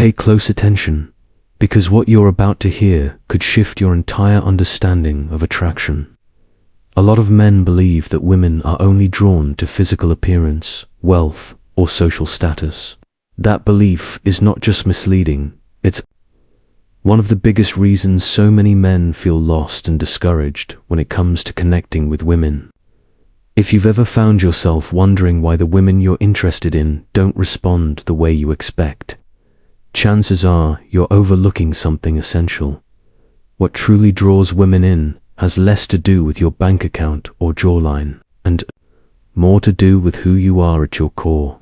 Pay close attention, because what you're about to hear could shift your entire understanding of attraction. A lot of men believe that women are only drawn to physical appearance, wealth, or social status. That belief is not just misleading, it's one of the biggest reasons so many men feel lost and discouraged when it comes to connecting with women. If you've ever found yourself wondering why the women you're interested in don't respond the way you expect, chances are you're overlooking something essential. What truly draws women in has less to do with your bank account or jawline, and more to do with who you are at your core.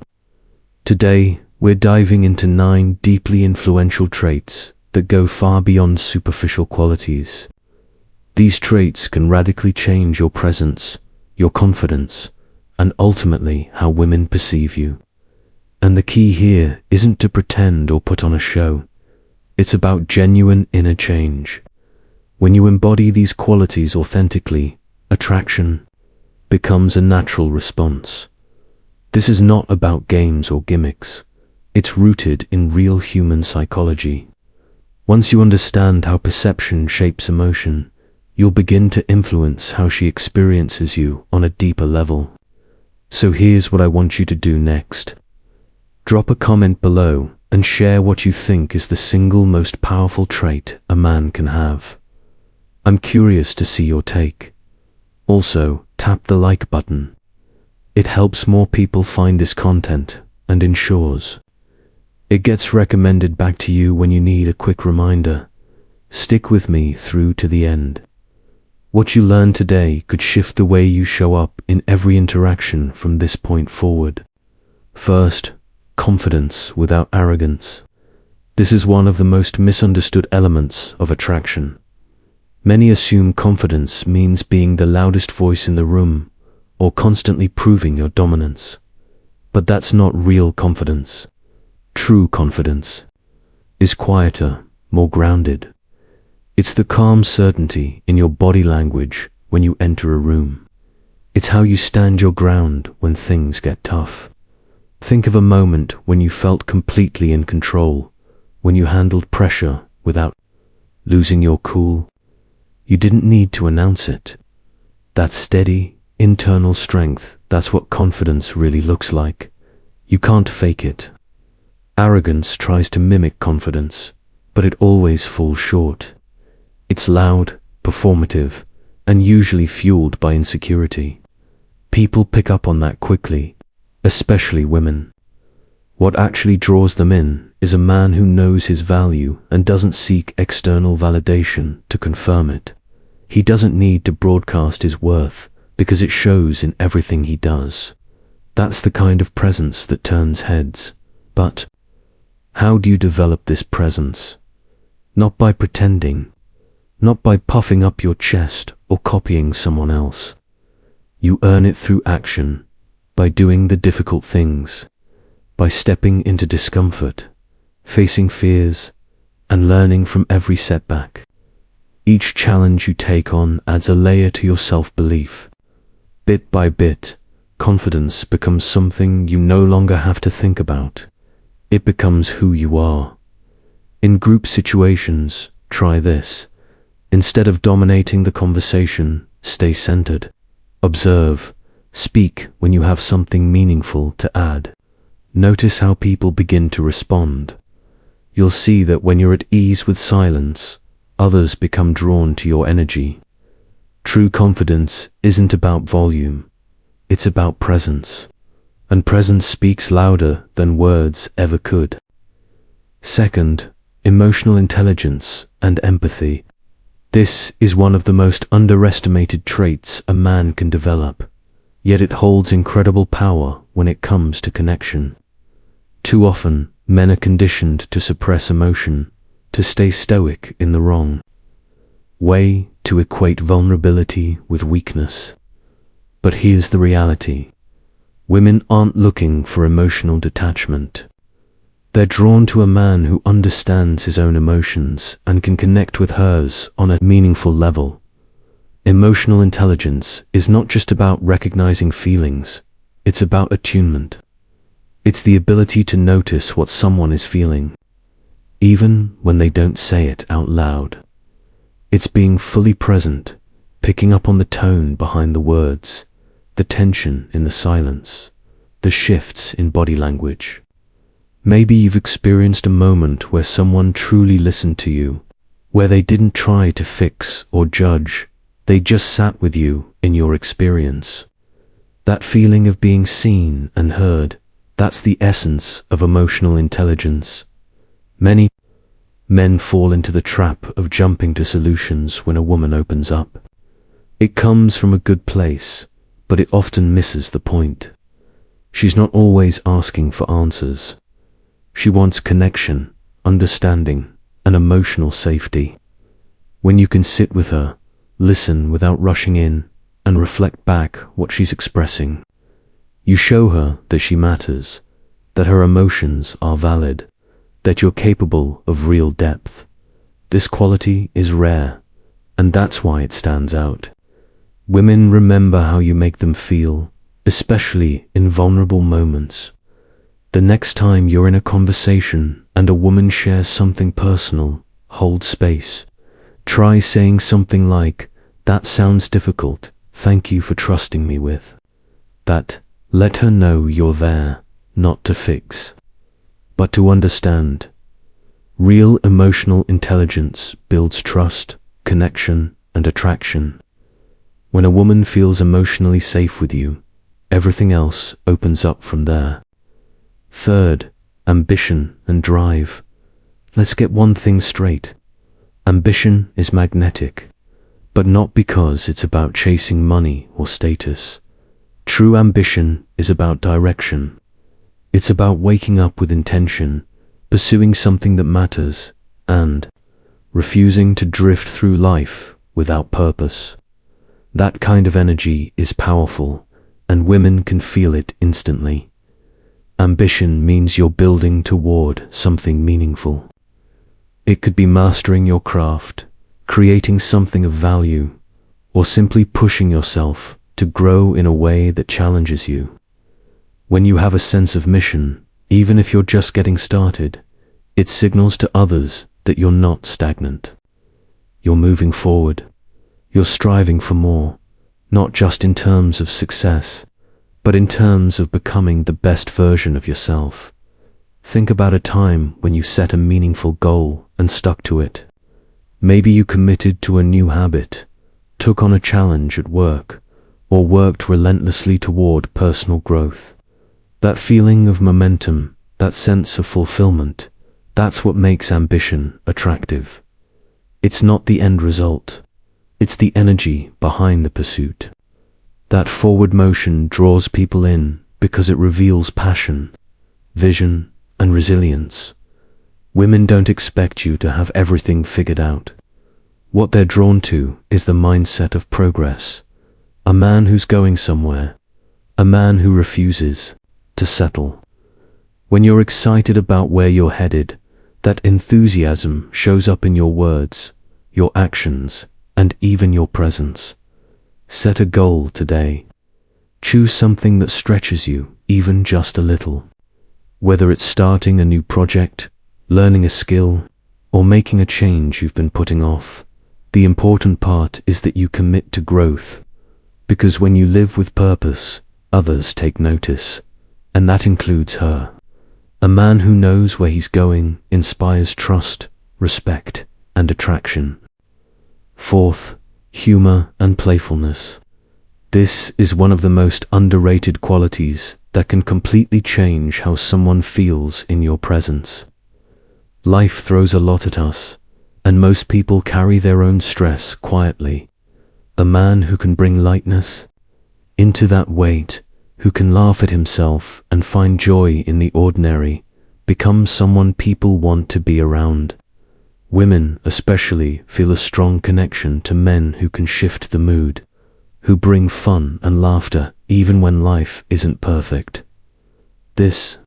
Today, we're diving into 9 deeply influential traits that go far beyond superficial qualities. These traits can radically change your presence, your confidence, and ultimately how women perceive you. And the key here isn't to pretend or put on a show. It's about genuine inner change. When you embody these qualities authentically, attraction becomes a natural response. This is not about games or gimmicks. It's rooted in real human psychology. Once you understand how perception shapes emotion, you'll begin to influence how she experiences you on a deeper level. So here's what I want you to do next. Drop a comment below and share what you think is the single most powerful trait a man can have. I'm curious to see your take. Also, tap the like button. It helps more people find this content and ensures it gets recommended back to you when you need a quick reminder. Stick with me through to the end. What you learn today could shift the way you show up in every interaction from this point forward. First, confidence without arrogance. This is one of the most misunderstood elements of attraction. Many assume confidence means being the loudest voice in the room or constantly proving your dominance. But that's not real confidence. True confidence is quieter, more grounded. It's the calm certainty in your body language when you enter a room. It's how you stand your ground when things get tough. Think of a moment when you felt completely in control, when you handled pressure without losing your cool. You didn't need to announce it. That steady, internal strength, that's what confidence really looks like. You can't fake it. Arrogance tries to mimic confidence, but it always falls short. It's loud, performative, and usually fueled by insecurity. People pick up on that quickly, especially women. What actually draws them in is a man who knows his value and doesn't seek external validation to confirm it. He doesn't need to broadcast his worth because it shows in everything he does. That's the kind of presence that turns heads. But how do you develop this presence? Not by pretending, not by puffing up your chest or copying someone else. You earn it through action, by doing the difficult things, by stepping into discomfort, facing fears, and learning from every setback. Each challenge you take on adds a layer to your self-belief. Bit by bit, confidence becomes something you no longer have to think about. It becomes who you are. In group situations, try this. Instead of dominating the conversation, stay centered. Observe. Speak when you have something meaningful to add. Notice how people begin to respond. You'll see that when you're at ease with silence, others become drawn to your energy. True confidence isn't about volume. It's about presence. And presence speaks louder than words ever could. Second, emotional intelligence and empathy. This is one of the most underestimated traits a man can develop, yet it holds incredible power when it comes to connection. Too often, men are conditioned to suppress emotion, to stay stoic in the wrong way, to equate vulnerability with weakness. But here's the reality. Women aren't looking for emotional detachment. They're drawn to a man who understands his own emotions and can connect with hers on a meaningful level. Emotional intelligence is not just about recognizing feelings, it's about attunement. It's the ability to notice what someone is feeling, even when they don't say it out loud. It's being fully present, picking up on the tone behind the words, the tension in the silence, the shifts in body language. Maybe you've experienced a moment where someone truly listened to you, where they didn't try to fix or judge, they just sat with you in your experience. That feeling of being seen and heard, that's the essence of emotional intelligence. Many men fall into the trap of jumping to solutions when a woman opens up. It comes from a good place, but it often misses the point. She's not always asking for answers. She wants connection, understanding, and emotional safety. When you can sit with her, listen without rushing in, and reflect back what she's expressing, you show her that she matters, that her emotions are valid, that you're capable of real depth. This quality is rare, and that's why it stands out. Women remember how you make them feel, especially in vulnerable moments. The next time you're in a conversation and a woman shares something personal, hold space. Try saying something like, "That sounds difficult, thank you for trusting me with." That, let her know you're there, not to fix, but to understand. Real emotional intelligence builds trust, connection, and attraction. When a woman feels emotionally safe with you, everything else opens up from there. Third, ambition and drive. Let's get one thing straight. Ambition is magnetic, but not because it's about chasing money or status. True ambition is about direction. It's about waking up with intention, pursuing something that matters, and refusing to drift through life without purpose. That kind of energy is powerful, and women can feel it instantly. Ambition means you're building toward something meaningful. It could be mastering your craft, creating something of value, or simply pushing yourself to grow in a way that challenges you. When you have a sense of mission, even if you're just getting started, it signals to others that you're not stagnant. You're moving forward. You're striving for more, not just in terms of success, but in terms of becoming the best version of yourself. Think about a time when you set a meaningful goal and stuck to it. Maybe you committed to a new habit, took on a challenge at work, or worked relentlessly toward personal growth. That feeling of momentum, that sense of fulfillment, that's what makes ambition attractive. It's not the end result. It's the energy behind the pursuit. That forward motion draws people in because it reveals passion, vision, and resilience. Women don't expect you to have everything figured out. What they're drawn to is the mindset of progress. A man who's going somewhere. A man who refuses to settle. When you're excited about where you're headed, that enthusiasm shows up in your words, your actions, and even your presence. Set a goal today. Choose something that stretches you, even just a little. Whether it's starting a new project, learning a skill, or making a change you've been putting off, the important part is that you commit to growth. Because when you live with purpose, others take notice, and that includes her. A man who knows where he's going inspires trust, respect, and attraction. Fourth, humor and playfulness. This is one of the most underrated qualities that can completely change how someone feels in your presence. Life throws a lot at us, and most people carry their own stress quietly. A man who can bring lightness into that weight, who can laugh at himself and find joy in the ordinary, becomes someone people want to be around. Women especially feel a strong connection to men who can shift the mood, who bring fun and laughter even when life isn't perfect. This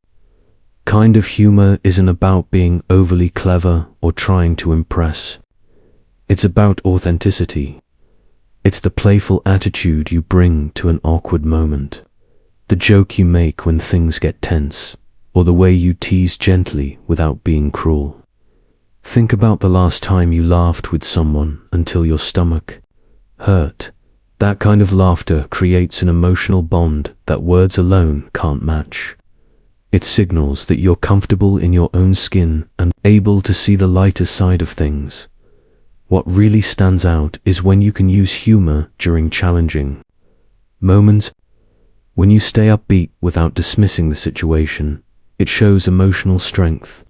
kind of humor isn't about being overly clever or trying to impress. It's about authenticity. It's the playful attitude you bring to an awkward moment, the joke you make when things get tense, or the way you tease gently without being cruel. Think about the last time you laughed with someone until your stomach hurt. That kind of laughter creates an emotional bond that words alone can't match. It signals that you're comfortable in your own skin and able to see the lighter side of things. What really stands out is when you can use humor during challenging moments. When you stay upbeat without dismissing the situation, it shows emotional strength,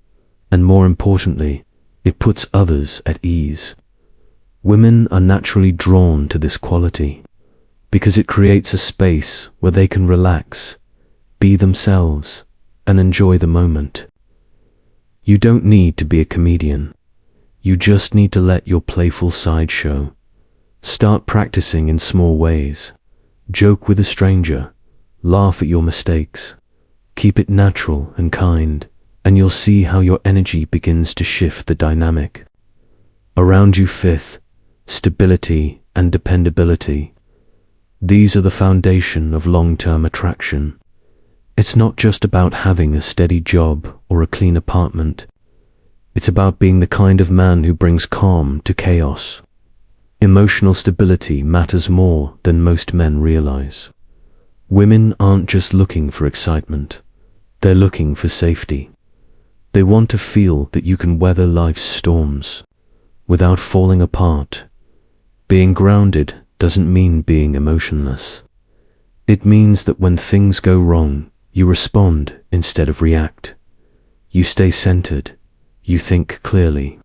and more importantly, it puts others at ease. Women are naturally drawn to this quality because it creates a space where they can relax, be themselves, and enjoy the moment. You don't need to be a comedian. You just need to let your playful side show. Start practicing in small ways. Joke with a stranger. Laugh at your mistakes. Keep it natural and kind, and you'll see how your energy begins to shift the dynamic around you. Fifth, stability and dependability. These are the foundation of long-term attraction. It's not just about having a steady job or a clean apartment. It's about being the kind of man who brings calm to chaos. Emotional stability matters more than most men realize. Women aren't just looking for excitement. They're looking for safety. They want to feel that you can weather life's storms without falling apart. Being grounded doesn't mean being emotionless. It means that when things go wrong, you respond instead of react. You stay centered. You think clearly.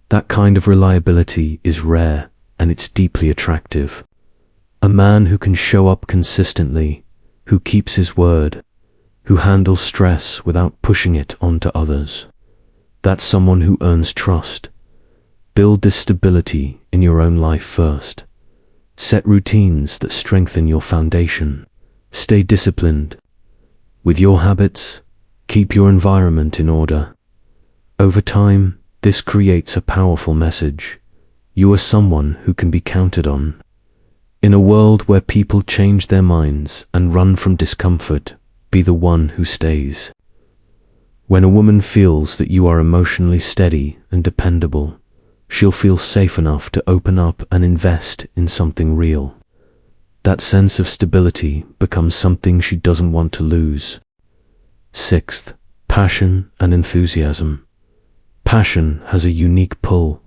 That kind of reliability is rare, and it's deeply attractive. A man who can show up consistently, who keeps his word, who handles stress without pushing it onto others. That's someone who earns trust. Build this stability in your own life first. Set routines that strengthen your foundation. Stay disciplined with your habits. Keep your environment in order. Over time, this creates a powerful message. You are someone who can be counted on. In a world where people change their minds and run from discomfort, be the one who stays. When a woman feels that you are emotionally steady and dependable, she'll feel safe enough to open up and invest in something real. That sense of stability becomes something she doesn't want to lose. Sixth, passion and enthusiasm. Passion has a unique pull.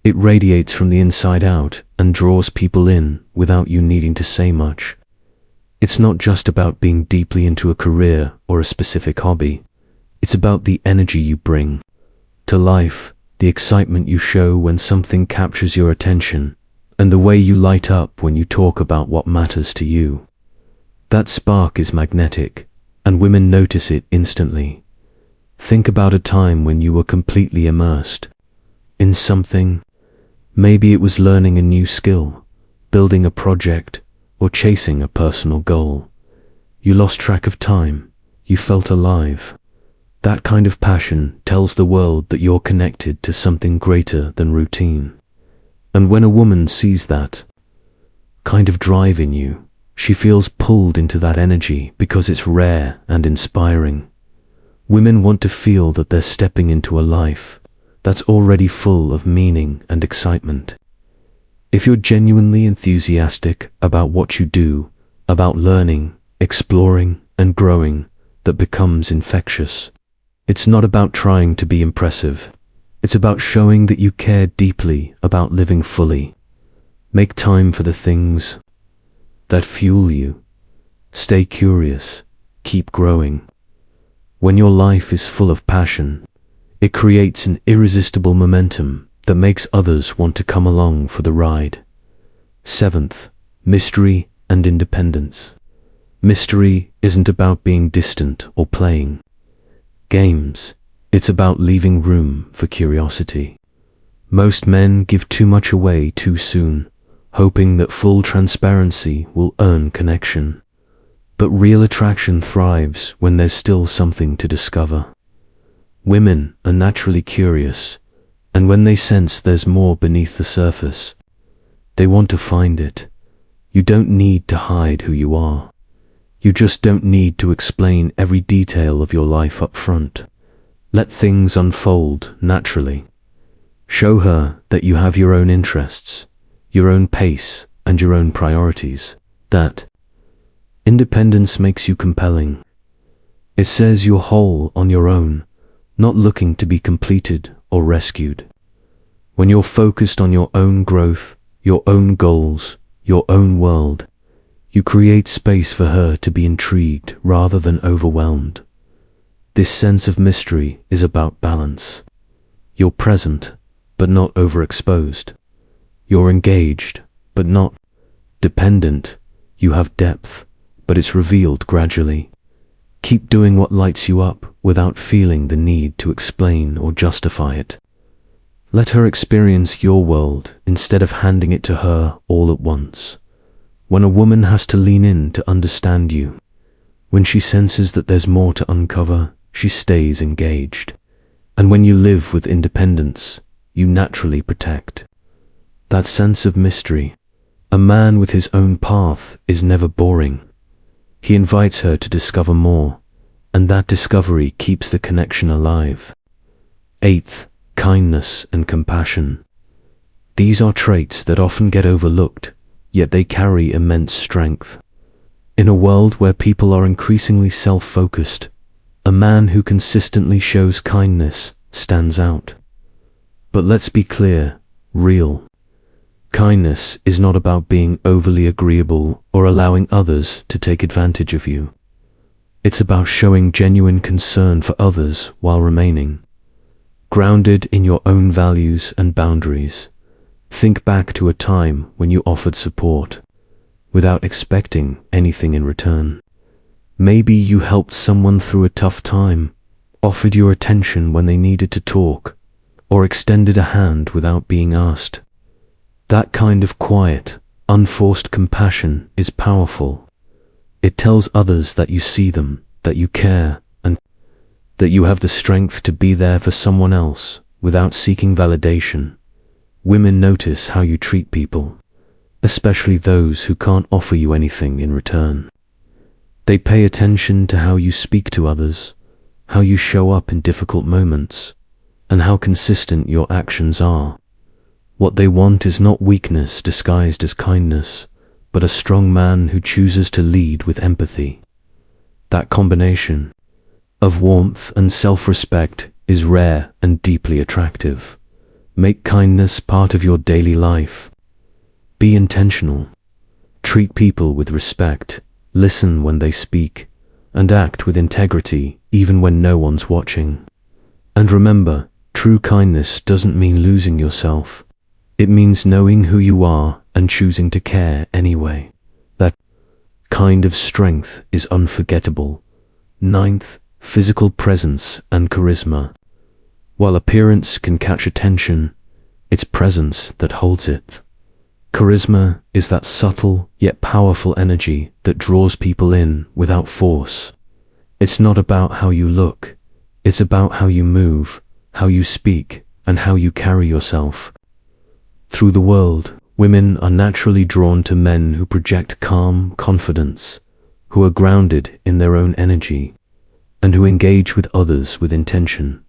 It radiates from the inside out and draws people in without you needing to say much. It's not just about being deeply into a career or a specific hobby. It's about the energy you bring to life, the excitement you show when something captures your attention, and the way you light up when you talk about what matters to you. That spark is magnetic, and women notice it instantly. Think about a time when you were completely immersed in something. Maybe it was learning a new skill, building a project, or chasing a personal goal. You lost track of time. You felt alive. That kind of passion tells the world that you're connected to something greater than routine. And when a woman sees that kind of drive in you, she feels pulled into that energy because it's rare and inspiring. Women want to feel that they're stepping into a life that's already full of meaning and excitement. If you're genuinely enthusiastic about what you do, about learning, exploring, and growing, that becomes infectious. It's not about trying to be impressive. It's about showing that you care deeply about living fully. Make time for the things that fuel you. Stay curious. Keep growing. When your life is full of passion, it creates an irresistible momentum that makes others want to come along for the ride. Seventh, mystery and independence. Mystery isn't about being distant or playing games. It's about leaving room for curiosity. Most men give too much away too soon, hoping that full transparency will earn connection. But real attraction thrives when there's still something to discover. Women are naturally curious, and when they sense there's more beneath the surface, they want to find it. You don't need to hide who you are. You just don't need to explain every detail of your life up front. Let things unfold naturally. Show her that you have your own interests, your own pace, and your own priorities. That independence makes you compelling. It says you're whole on your own, not looking to be completed or rescued. When you're focused on your own growth, your own goals, your own world, you create space for her to be intrigued rather than overwhelmed. This sense of mystery is about balance. You're present, but not overexposed. You're engaged, but not dependent. You have depth, but it's revealed gradually. Keep doing what lights you up without feeling the need to explain or justify it. Let her experience your world instead of handing it to her all at once. When a woman has to lean in to understand you, when she senses that there's more to uncover, she stays engaged. And when you live with independence, you naturally protect. That sense of mystery. A man with his own path is never boring. He invites her to discover more, and that discovery keeps the connection alive. Eighth, kindness and compassion. These are traits that often get overlooked, yet they carry immense strength. In a world where people are increasingly self-focused, a man who consistently shows kindness stands out. But let's be clear, real. Kindness is not about being overly agreeable or allowing others to take advantage of you. It's about showing genuine concern for others while remaining grounded in your own values and boundaries. Think back to a time when you offered support without expecting anything in return. Maybe you helped someone through a tough time, offered your attention when they needed to talk, or extended a hand without being asked. That kind of quiet, unforced compassion is powerful. It tells others that you see them, that you care, and that you have the strength to be there for someone else without seeking validation. Women notice how you treat people, especially those who can't offer you anything in return. They pay attention to how you speak to others, how you show up in difficult moments, and how consistent your actions are. What they want is not weakness disguised as kindness, but a strong man who chooses to lead with empathy. That combination of warmth and self-respect is rare and deeply attractive. Make kindness part of your daily life. Be intentional. Treat people with respect, listen when they speak, and act with integrity even when no one's watching. And remember, true kindness doesn't mean losing yourself. It means knowing who you are and choosing to care anyway. That kind of strength is unforgettable. Ninth, physical presence and charisma. While appearance can catch attention, it's presence that holds it. Charisma is that subtle yet powerful energy that draws people in without force. It's not about how you look, it's about how you move, how you speak, and how you carry yourself. Through the world, women are naturally drawn to men who project calm confidence, who are grounded in their own energy, and who engage with others with intention.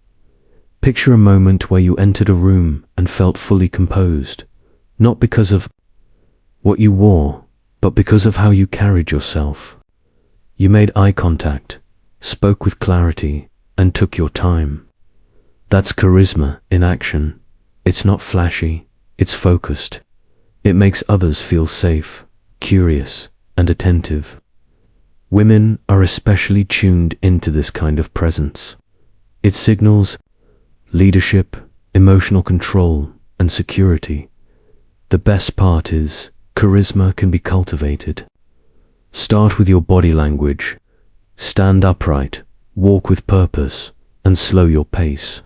Picture a moment where you entered a room and felt fully composed, not because of what you wore, but because of how you carried yourself. You made eye contact, spoke with clarity, and took your time. That's charisma in action. It's not flashy, it's focused. It makes others feel safe, curious, and attentive. Women are especially tuned into this kind of presence. It signals leadership, emotional control, and security. The best part is, charisma can be cultivated. Start with your body language. Stand upright, walk with purpose, and slow your pace.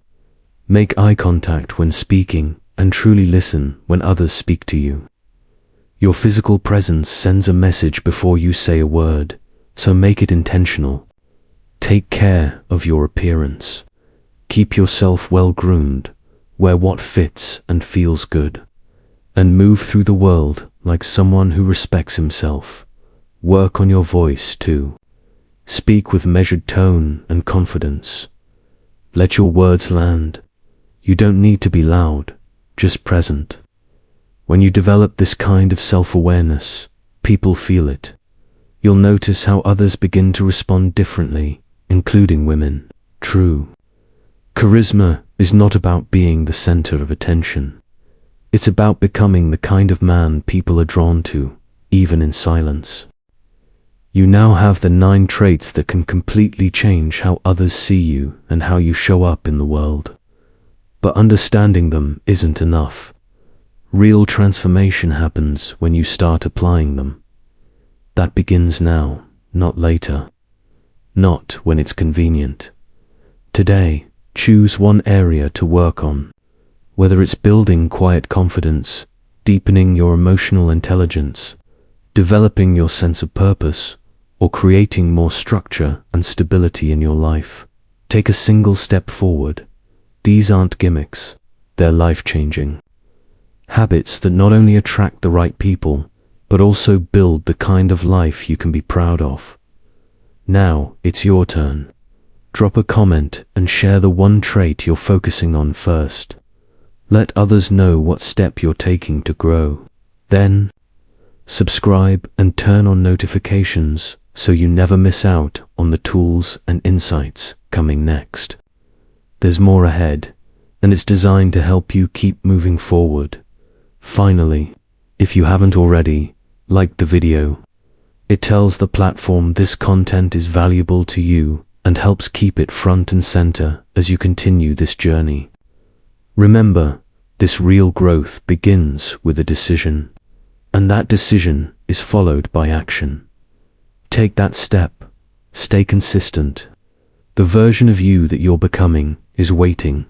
Make eye contact when speaking, and truly listen when others speak to you. Your physical presence sends a message before you say a word, so make it intentional. Take care of your appearance. Keep yourself well-groomed, wear what fits and feels good, and move through the world like someone who respects himself. Work on your voice too. Speak with measured tone and confidence. Let your words land. You don't need to be loud, just present. When you develop this kind of self-awareness, people feel it. You'll notice how others begin to respond differently, including women. True charisma is not about being the center of attention. It's about becoming the kind of man people are drawn to, even in silence. You now have the 9 traits that can completely change how others see you and how you show up in the world. But understanding them isn't enough. Real transformation happens when you start applying them. That begins now, not later. Not when it's convenient. Today, choose one area to work on. Whether it's building quiet confidence, deepening your emotional intelligence, developing your sense of purpose, or creating more structure and stability in your life. Take a single step forward. These aren't gimmicks, they're life-changing. Habits that not only attract the right people, but also build the kind of life you can be proud of. Now, it's your turn. Drop a comment and share the one trait you're focusing on first. Let others know what step you're taking to grow. Then, subscribe and turn on notifications so you never miss out on the tools and insights coming next. There's more ahead, and it's designed to help you keep moving forward. Finally, if you haven't already, like the video. It tells the platform this content is valuable to you and helps keep it front and center as you continue this journey. Remember, this real growth begins with a decision, and that decision is followed by action. Take that step. Stay consistent. The version of you that you're becoming is waiting.